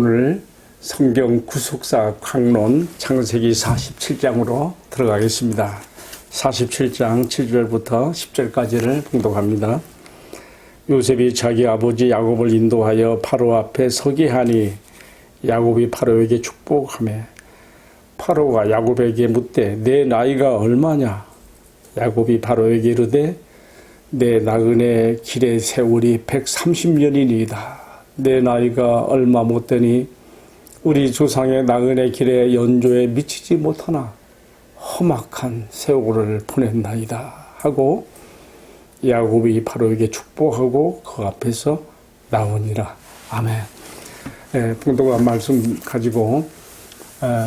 오늘 성경 구속사 강론 창세기 47장으로 들어가겠습니다. 47장 7절부터 10절까지를 봉독합니다. 요셉이 자기 아버지 야곱을 인도하여 파로 앞에 서게 하니 야곱이 파로에게 축복하며 파로가 야곱에게 묻되 내 나이가 얼마냐? 야곱이 파로에게 이르되 내 나그네 길의 세월이 130년이니이다. 내 나이가 얼마 못되니 우리 조상의 나그네 길의 연조에 미치지 못하나 험악한 세월을 보냈나이다 하고 야곱이 바로에게 축복하고 그 앞에서 나오니라. 아멘. 봉독한 말씀 가지고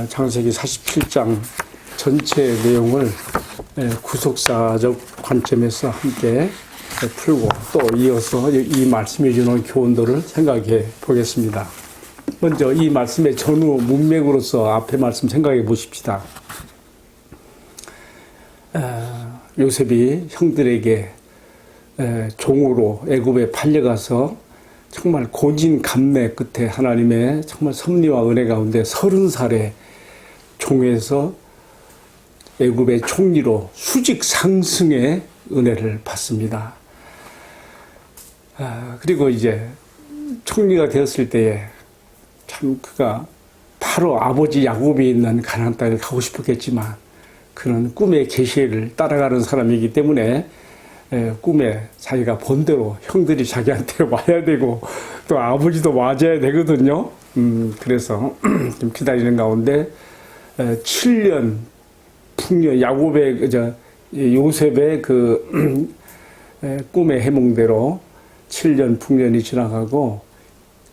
창세기 47장 전체 내용을 구속사적 관점에서 함께 풀고 또 이어서 이 말씀이 주는 교훈들을 생각해 보겠습니다. 먼저 이 말씀의 전후 문맥으로서 앞에 말씀 생각해 보십시다. 요셉이 형들에게 종으로 애굽에 팔려가서 정말 고진감래 끝에 하나님의 정말 섭리와 은혜 가운데 30살에 종에서 애굽의 총리로 수직 상승의 은혜를 받습니다. 그리고 이제 총리가 되었을 때에 참 그가 바로 아버지 야곱이 있는 가나안 땅에 가고 싶었겠지만 그는 꿈의 계시를 따라가는 사람이기 때문에 꿈에 자기가 본대로 형들이 자기한테 와야 되고 또 아버지도 맞아야 되거든요. 그래서 좀 기다리는 가운데 7년 풍년 야곱의 요셉의 그 꿈의 해몽대로 7년 풍년이 지나가고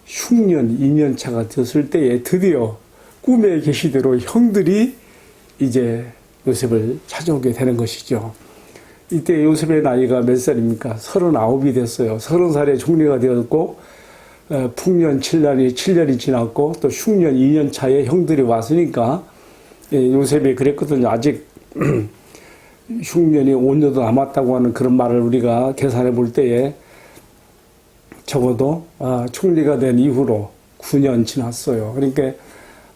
흉년 2년 차가 되었을 때에 드디어 꿈의 계시대로 형들이 이제 요셉을 찾아오게 되는 것이죠. 이때 요셉의 나이가 몇 살입니까? 39이 됐어요. 30살에 총리가 되었고 풍년 7년이 지났고 또 흉년 2년 차에 형들이 왔으니까 요셉이 그랬거든요. 아직 흉년이 5년도 남았다고 하는 그런 말을 우리가 계산해 볼 때에 적어도 총리가 된 이후로 9년 지났어요. 그러니까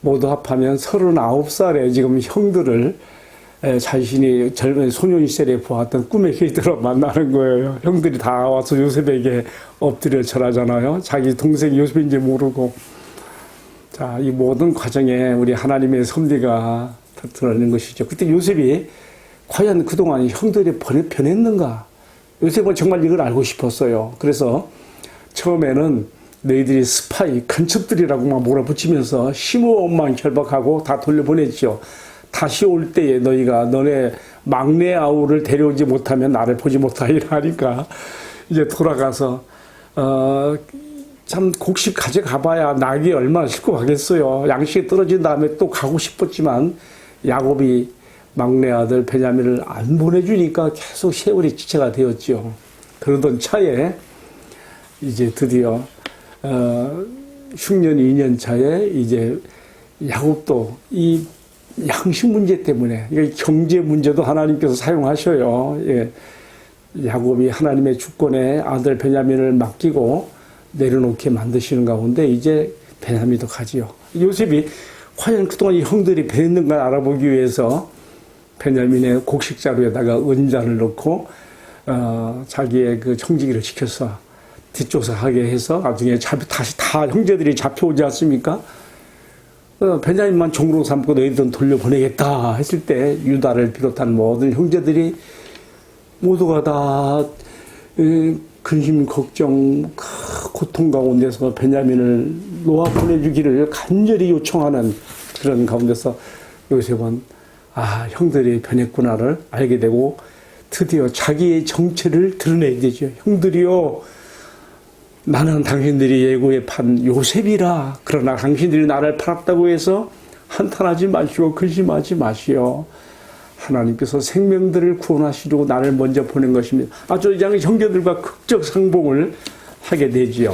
모두 합하면 39살에 지금 형들을 자신이 젊은 소년 시절에 보았던 꿈의 길들어 만나는 거예요. 형들이 다 와서 요셉에게 엎드려 절하잖아요. 자기 동생이 요셉인지 모르고. 자, 이 모든 과정에 우리 하나님의 섭리가 드러나는 것이죠. 그때 요셉이 과연 그동안 형들이 변했는가? 요셉은 정말 이걸 알고 싶었어요. 그래서 처음에는 너희들이 스파이, 간첩들이라고만 몰아붙이면서 심호흡만 결박하고 다 돌려보냈죠. 다시 올 때에 너희가 너네 막내 아우를 데려오지 못하면 나를 보지 못하리라 하니까 이제 돌아가서 참 곡식 가져가봐야 낙이 얼마나 싣고 가겠어요. 양식이 떨어진 다음에 또 가고 싶었지만 야곱이 막내 아들 베냐민을 안 보내주니까 계속 세월이 지체가 되었죠. 그러던 차에 이제 드디어 흉년 2년 차에 이제 야곱도 이 양식 문제 때문에 경제 문제도 하나님께서 사용하셔요. 예. 야곱이 하나님의 주권에 아들 베냐민을 맡기고 내려놓게 만드시는 가운데 이제 베냐민도 가지요. 요셉이 과연 그동안 이 형들이 변했는가 알아보기 위해서 베냐민의 곡식 자루에다가 은잔을 넣고 자기의 그 청지기를 시켜서 뒷조사하게 해서 나중에 다시 다 형제들이 잡혀오지 않습니까? 베냐민만 종으로 삼고 너희들은 돌려보내겠다 했을 때 유다를 비롯한 모든 형제들이 모두가 다 근심, 걱정, 고통 가운데서 베냐민을 놓아 보내주기를 간절히 요청하는 그런 가운데서 요셉은 형들이 변했구나를 알게 되고 드디어 자기의 정체를 드러내게 되죠. 형들이요, 나는 당신들이 예고에 판 요셉이라. 그러나 당신들이 나를 팔았다고 해서 한탄하지 마시고 근심하지 마시오. 하나님께서 생명들을 구원하시려고 나를 먼저 보낸 것입니다. 아주 형제들과 극적 상봉을 하게 되지요.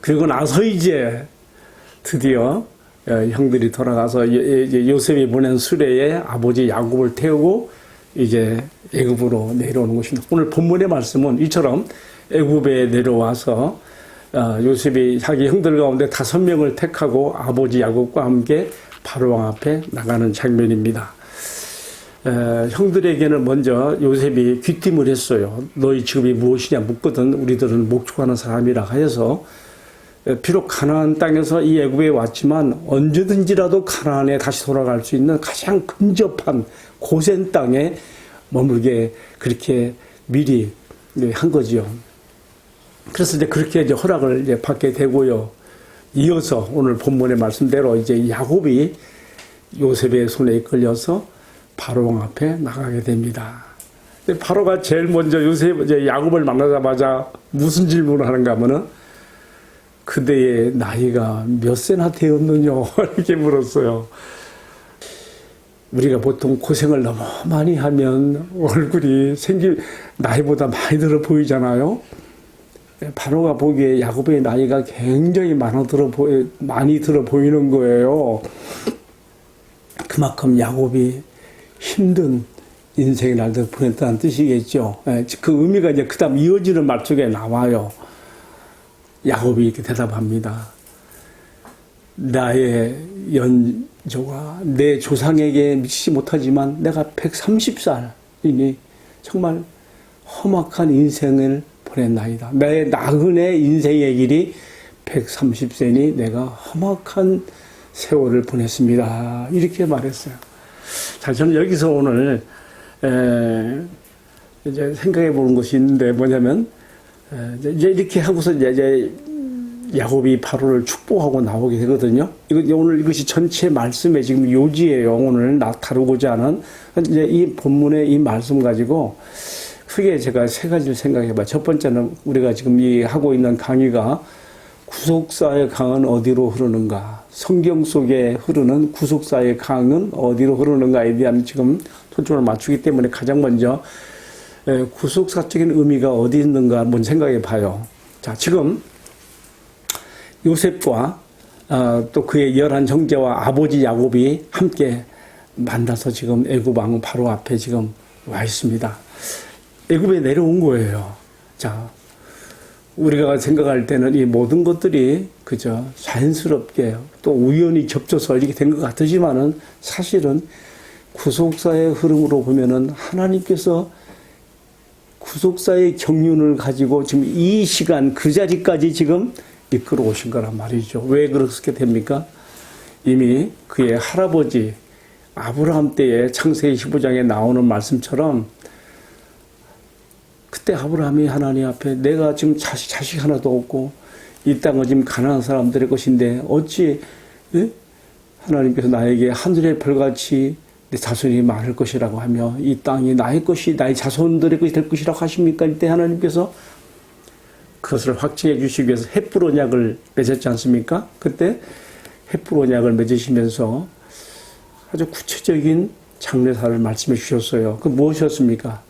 그리고 나서 이제 드디어 형들이 돌아가서 요셉이 보낸 수레에 아버지 야곱을 태우고 이제 애굽으로 내려오는 것입니다. 오늘 본문의 말씀은 이처럼 애굽에 내려와서 요셉이 자기 형들 가운데 5명을 택하고 아버지 야곱과 함께 바로왕 앞에 나가는 장면입니다. 형들에게는 먼저 요셉이 귀띔을 했어요. 너희 직업이 무엇이냐 묻거든 우리들은 목축하는 사람이라 하여서 비록 가나안 땅에서 이 애굽에 왔지만 언제든지라도 가나안에 다시 돌아갈 수 있는 가장 근접한 고센 땅에 머물게 그렇게 미리 한 거지요. 그래서 이제 그렇게 이제 허락을 이제 받게 되고요. 이어서 오늘 본문의 말씀대로 이제 야곱이 요셉의 손에 이끌려서 바로왕 앞에 나가게 됩니다. 바로가 제일 먼저 이제 야곱을 만나자마자 무슨 질문을 하는가 하면은 그대의 나이가 몇 세나 되었느냐 이렇게 물었어요. 우리가 보통 고생을 너무 많이 하면 얼굴이 나이보다 많이 들어 보이잖아요. 바로가 보기에 야곱의 나이가 굉장히 많이 들어 보이는 거예요. 그만큼 야곱이 힘든 인생의 날들을 보냈다는 뜻이겠죠. 그 의미가 이제 그 다음 이어지는 말 속에 나와요. 야곱이 이렇게 대답합니다. 나의 연조가 내 조상에게 미치지 못하지만 내가 130살이니 정말 험악한 인생을 보냈나이다. 내 나그네 인생의 길이 130세니 내가 험악한 세월을 보냈습니다. 이렇게 말했어요. 자, 저는 여기서 오늘 이제 생각해 보는 것이 있는데 뭐냐면 이제 이렇게 하고서 이제 야곱이 바로를 축복하고 나오게 되거든요. 오늘 이것이 전체 말씀의 지금 요지예요. 오늘 다루고자 하는 이제 이 본문의 이 말씀 가지고 크게 제가 3가지를 생각해 봐요. 첫 번째는 우리가 지금 하고 있는 강의가 구속사의 강은 어디로 흐르는가? 성경 속에 흐르는 구속사의 강은 어디로 흐르는가에 대한 지금 초점을 맞추기 때문에 가장 먼저 구속사적인 의미가 어디 있는가 한번 생각해 봐요. 자, 지금 요셉과 또 그의 11 형제와 아버지 야곱이 함께 만나서 지금 애굽 왕 바로 앞에 지금 와 있습니다. 애굽에 내려온 거예요. 자, 우리가 생각할 때는 이 모든 것들이 그저 자연스럽게 또 우연히 겹쳐서 이렇게 된 것 같으지만은 사실은 구속사의 흐름으로 보면은 하나님께서 구속사의 경륜을 가지고 지금 이 시간 그 자리까지 지금 이끌어 오신 거란 말이죠. 왜 그렇게 됩니까? 이미 그의 할아버지 아브라함 때의 창세기 15장에 나오는 말씀처럼 그때 아브라함이 하나님 앞에 내가 지금 자식 하나도 없고 이 땅은 지금 가난한 사람들의 것인데 어찌 하나님께서 나에게 하늘의 별같이 내 자손이 많을 것이라고 하며 이 땅이 나의 것이 나의 자손들의 것이 될 것이라고 하십니까? 이때 하나님께서 그것을 확증해 주시기 위해서 헷불 언약을 맺었지 않습니까? 그때 헷불 언약을 맺으시면서 아주 구체적인 장례사를 말씀해 주셨어요. 그 무엇이었습니까?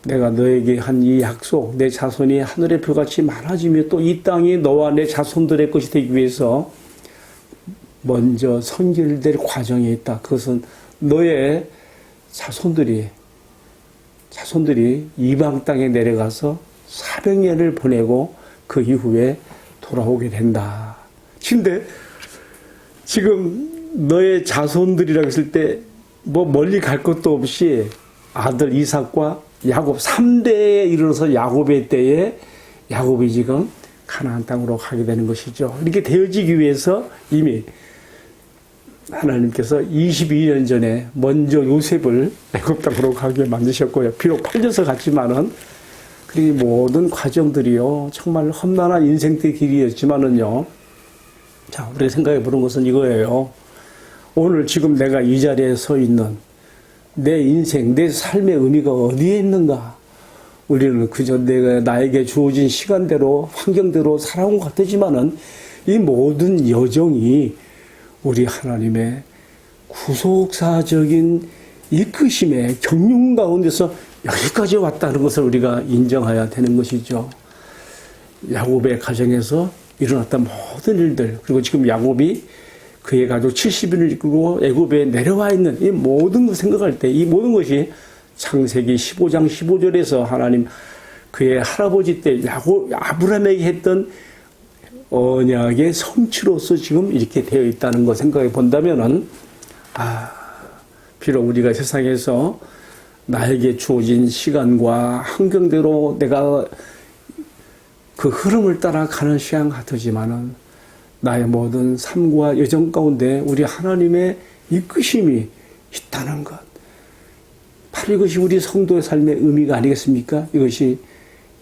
내가 너에게 한 이 약속, 내 자손이 하늘의 별같이 많아지며 또 이 땅이 너와 내 자손들의 것이 되기 위해서 먼저 선결될 과정에 있다. 그것은 너의 자손들이 이방 땅에 내려가서 400년을 보내고 그 이후에 돌아오게 된다. 근데 지금 너의 자손들이라고 했을 때 뭐 멀리 갈 것도 없이 아들 이삭과 야곱 3대에 이르러서 야곱의 때에 야곱이 지금 가나안 땅으로 가게 되는 것이죠. 이렇게 되어지기 위해서 이미 하나님께서 22년 전에 먼저 요셉을 애굽 땅으로 가게 만드셨고요. 비록 팔려서 갔지만은 그 모든 과정들이요 정말 험난한 인생의 길이었지만은요. 자, 우리가 생각해 보는 것은 이거예요. 오늘 지금 내가 이 자리에 서 있는 내 인생, 내 삶의 의미가 어디에 있는가? 우리는 그저 나에게 주어진 시간대로, 환경대로 살아온 것 같지만은 이 모든 여정이 우리 하나님의 구속사적인 이끄심의 경륜 가운데서 여기까지 왔다는 것을 우리가 인정해야 되는 것이죠. 야곱의 가정에서 일어났던 모든 일들, 그리고 지금 야곱이 그의 가족 70인을 이끌고 애굽에 내려와 있는 이 모든 것 생각할 때 이 모든 것이 창세기 15장 15절에서 하나님 그의 할아버지 때 아브라함에게 했던 언약의 성취로서 지금 이렇게 되어 있다는 거 생각해 본다면은, 비록 우리가 세상에서 나에게 주어진 시간과 환경대로 내가 그 흐름을 따라 가는 시행하더지만은 나의 모든 삶과 여정 가운데 우리 하나님의 이끄심이 있다는 것. 바로 이것이 우리 성도의 삶의 의미가 아니겠습니까? 이것이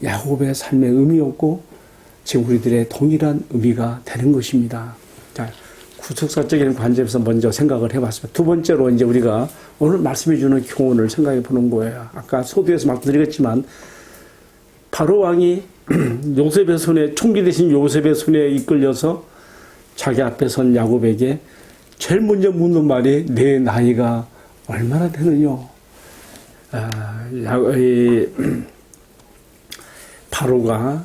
야곱의 삶의 의미였고 지금 우리들의 동일한 의미가 되는 것입니다. 자, 구속사적인 관점에서 먼저 생각을 해봤습니다. 두 번째로 이제 우리가 오늘 말씀해 주는 교훈을 생각해 보는 거예요. 아까 소두에서 말씀드렸지만 바로 왕이 요셉의 손에, 총리 대신 요셉의 손에 이끌려서 자기 앞에 선 야곱에게 제일 먼저 묻는 말이 내 나이가 얼마나 되느냐. 바로가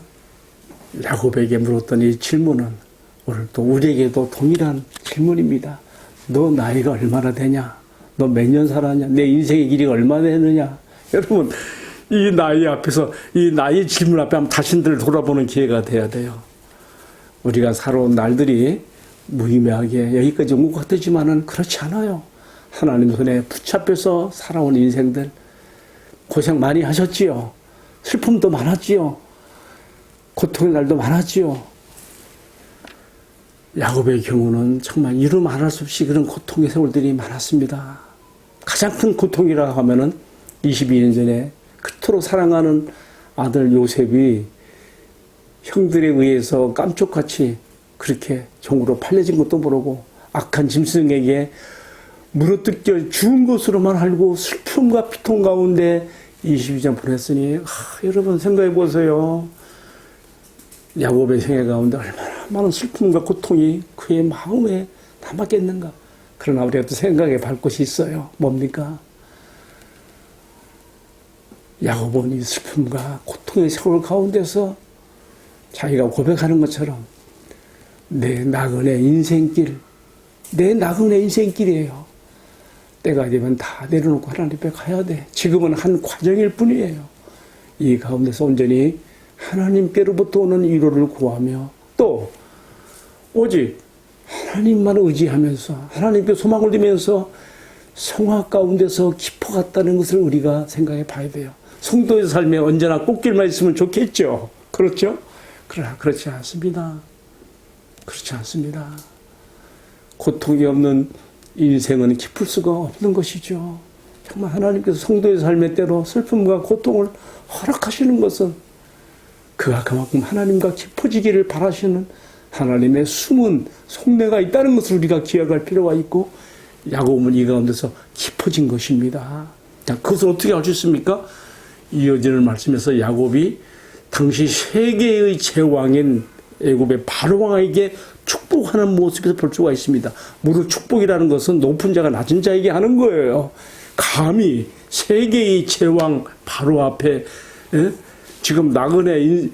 야곱에게 물었던 이 질문은 오늘 또 우리에게도 동일한 질문입니다. 너 나이가 얼마나 되냐? 너 몇 년 살았냐? 내 인생의 길이가 얼마나 되느냐? 여러분, 이 나이 앞에서, 이 나이 질문 앞에 한번 자신들을 돌아보는 기회가 돼야 돼요. 우리가 살아온 날들이 무의미하게 여기까지 온 것 같지만은 그렇지 않아요. 하나님 손에 붙잡혀서 살아온 인생들 고생 많이 하셨지요. 슬픔도 많았지요. 고통의 날도 많았지요. 야곱의 경우는 정말 이루 말할 수 없이 그런 고통의 세월들이 많았습니다. 가장 큰 고통이라 하면은 22년 전에 그토록 사랑하는 아들 요셉이 형들에 의해서 깜짝같이 그렇게 종으로 팔려진 것도 모르고 악한 짐승에게 물어뜯겨 죽은 것으로만 알고 슬픔과 비통 가운데 22년 보냈으니 여러분 생각해 보세요. 야곱의 생애 가운데 얼마나 많은 슬픔과 고통이 그의 마음에 남았겠는가. 그러나 우리가 또 생각해 볼 것이 있어요. 뭡니까? 야곱은 이 슬픔과 고통의 세월 가운데서 자기가 고백하는 것처럼 내 나그네 인생길, 내 나그네 인생길이에요. 때가 되면 다 내려놓고 하나님 앞에 가야 돼. 지금은 한 과정일 뿐이에요. 이 가운데서 온전히 하나님께로부터 오는 위로를 구하며 또 오직 하나님만 의지하면서 하나님께 소망을 두면서 성화 가운데서 깊어갔다는 것을 우리가 생각해 봐야 돼요. 성도의 삶에 언제나 꽃길만 있으면 좋겠죠. 그렇죠? 그러나 그렇지 않습니다. 그렇지 않습니다. 고통이 없는 인생은 깊을 수가 없는 것이죠. 정말 하나님께서 성도의 삶의 때로 슬픔과 고통을 허락하시는 것은 그가 그만큼 하나님과 깊어지기를 바라시는 하나님의 숨은 속내가 있다는 것을 우리가 기억할 필요가 있고 야곱은 이 가운데서 깊어진 것입니다. 자, 그것을 어떻게 알 수 있습니까? 이어지는 말씀에서 야곱이 당시 세계의 제왕인 애굽의 바로왕에게 축복하는 모습에서 볼 수가 있습니다. 무릇 축복이라는 것은 높은 자가 낮은 자에게 하는 거예요. 감히 세계의 제왕 바로 앞에 지금 나그네로서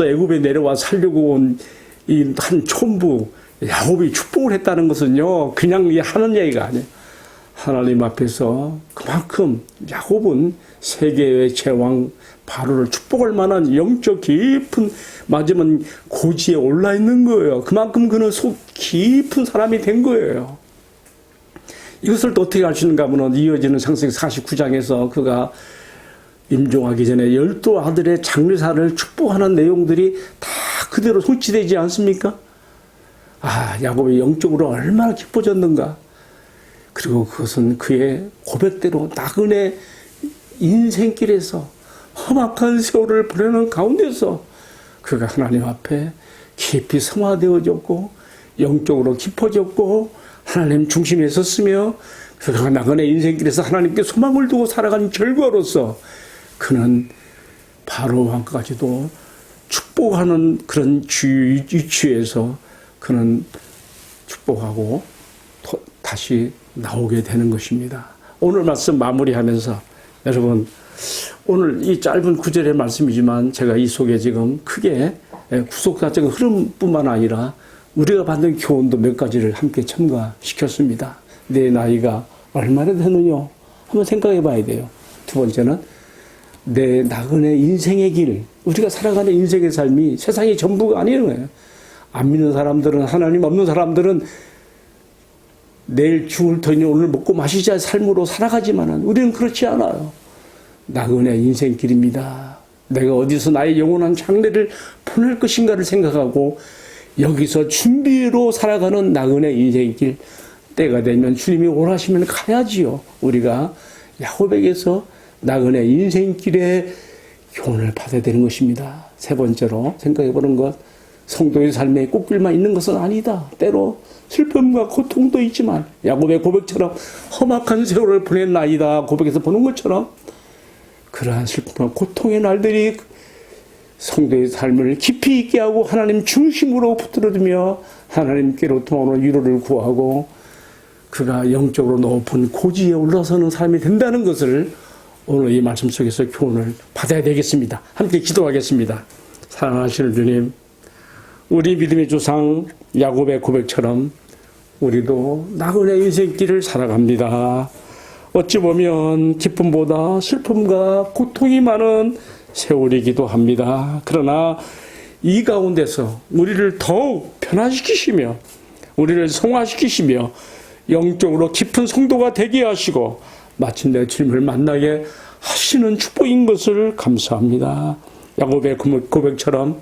애굽에 내려와 살려고 온 이 한 촌부 야곱이 축복을 했다는 것은요, 그냥 하는 얘기가 아니에요. 하나님 앞에서 그만큼 야곱은 세계의 제왕 바로를 축복할 만한 영적 깊은 맞으면 고지에 올라 있는 거예요. 그만큼 그는 속 깊은 사람이 된 거예요. 이것을 또 어떻게 알 수 있는가 하면 이어지는 창세기 49장에서 그가 임종하기 전에 12아들의 장례사를 축복하는 내용들이 다 그대로 솔직되지 않습니까? 야곱이 영적으로 얼마나 기뻐졌는가. 그리고 그것은 그의 고백대로 나그네 인생길에서 험악한 세월을 보내는 가운데서 그가 하나님 앞에 깊이 성화되어졌고 영적으로 깊어졌고 하나님 중심에 섰으며 그가 나그네 인생길에서 하나님께 소망을 두고 살아간 결과로서 그는 바로 왕까지도 축복하는 그런 위치에서 그는 축복하고 다시 나오게 되는 것입니다. 오늘 말씀 마무리하면서 여러분 오늘 이 짧은 구절의 말씀이지만 제가 이 속에 지금 크게 구속사적 흐름뿐만 아니라 우리가 받는 교훈도 몇 가지를 함께 첨가시켰습니다. 내 나이가 얼마나 되느냐 한번 생각해 봐야 돼요. 두 번째는 내 나그네 인생의 길, 우리가 살아가는 인생의 삶이 세상의 전부가 아니라는 거예요. 안 믿는 사람들은, 하나님 없는 사람들은 내일 죽을 터니 오늘 먹고 마시자 삶으로 살아가지만은 우리는 그렇지 않아요. 나그네 인생길입니다. 내가 어디서 나의 영원한 장래를 보낼 것인가를 생각하고 여기서 준비로 살아가는 나그네 인생길, 때가 되면 주님이 원하시면 가야지요. 우리가 야곱에게서 나그네 인생길의 교훈을 받아야 되는 것입니다. 세 번째로 생각해 보는 것, 성도의 삶에 꽃길만 있는 것은 아니다. 때로 슬픔과 고통도 있지만 야곱의 고백처럼 험악한 세월을 보낸 나이다 고백에서 보는 것처럼 그러한 슬픔과 고통의 날들이 성도의 삶을 깊이 있게 하고 하나님 중심으로 붙들어두며 하나님께로 통하는 위로를 구하고 그가 영적으로 높은 고지에 올라서는 삶이 된다는 것을 오늘 이 말씀 속에서 교훈을 받아야 되겠습니다. 함께 기도하겠습니다. 사랑하시는 주님, 우리 믿음의 조상 야곱의 고백처럼 우리도 나그네 인생길을 살아갑니다. 어찌 보면 기쁨보다 슬픔과 고통이 많은 세월이기도 합니다. 그러나 이 가운데서 우리를 더욱 변화시키시며 우리를 성화시키시며 영적으로 깊은 성도가 되게 하시고 마침내 주님을 만나게 하시는 축복인 것을 감사합니다. 야곱의 고백처럼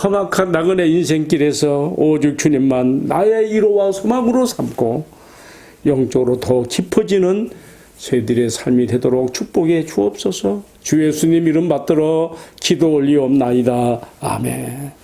험악한 나그네 인생길에서 오직 주님만 나의 위로와 소망으로 삼고 영적으로 더 깊어지는 저희들의 삶이 되도록 축복해 주옵소서. 주 예수님 이름 받들어 기도 올리옵나이다. 아멘.